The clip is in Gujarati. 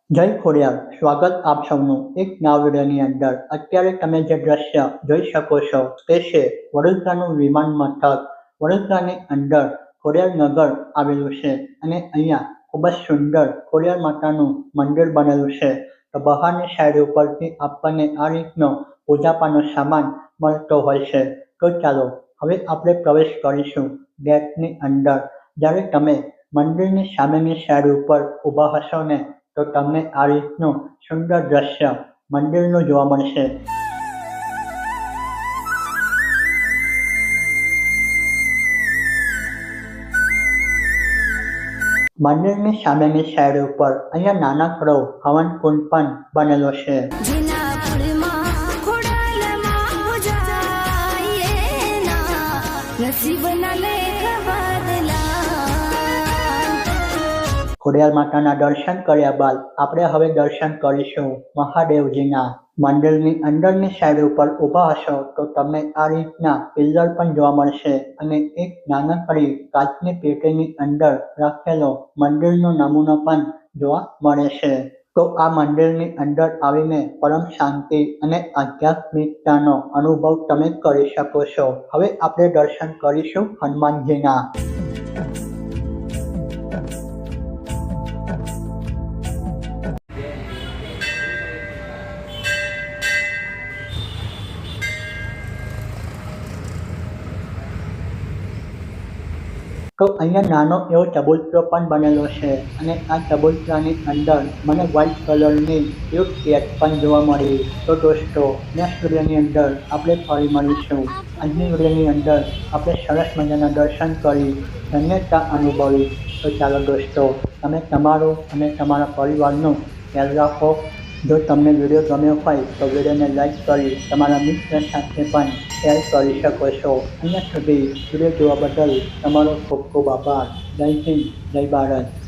જય ખોડિયાર, સ્વાગત આપ સૌનું એક નવા વિડીયોની અંદર. અત્યારે તમે જે દ્રશ્ય જોઈ શકો છો તે છે વડોદરાનું વિમાન મથક. વડોદરાની અંદર ખોડિયાર નગર આવેલું છે અને અહીંયા ખૂબ જ સુંદર ખોડિયાર માતાનું મંદિર બનેલું છે. તો બહારની સાઈડ ઉપરથી આપણને આ રીતનો પૂજાપાનો સામાન મળતો હોય છે. તો ચાલો હવે આપણે પ્રવેશ કરીશું ગેટની અંદર. જ્યારે તમે મંદિરની સામેની સાઈડ ઉપર ઊભા હશો ને તો તમને આ રીતનું સુંદર દ્રશ્ય મંદિરનું જોવા મળશે. મંદિરની સામેની સાઈડ ઉપર અહીંયા નાનકડો હવન કુંડ પણ બનેલો છે. ખોડિયાર માતાના દર્શન કર્યા બાદ આપણે હવે દર્શન કરીશું મહાદેવજીના. મંદિરની અંદરની સાઈડ ઉપર ઊભા હશો તો તમને આ રીતના પિલ્લર પણ જોવા મળશે અને એક નાનકડી કાચની પેટીની અંદર રાખેલો મંદિરનો નમૂનો પણ જોવા મળે છે. તો આ મંદિરની અંદર આવીને પરમ શાંતિ અને આધ્યાત્મિકતાનો અનુભવ તમે કરી શકો છો. હવે આપણે દર્શન કરીશું હનુમાનજીના. તો અહીંયા નાનો એવો ચબૂતરો પણ બનેલો છે અને આ ચબૂતરાની અંદર મને વ્હાઇટ કલરની ક્યુટ કેટ પણ જોવા મળી. તો દોસ્તો નેક્સ્ટ વિડીયોની અંદર આપણે ફરી મળીશું. આજની વિડીયોની અંદર આપણે સરસ મજાના દર્શન કરી ધન્યતા અનુભવી. તો ચાલો દોસ્તો, તમે તમારું અને તમારા પરિવારનું ખ્યાલ રાખો. જો તમને વિડીયો ગમ્યો હોય તો વિડીયોને લાઈક કરી તમારા મિત્ર સાથે પણ શેર કરી શકો છો. અહીંયા સુધી વિડીયો જોવા બદલ તમારો ખૂબ ખૂબ આભાર. જય હિન્દ, જય ભારત.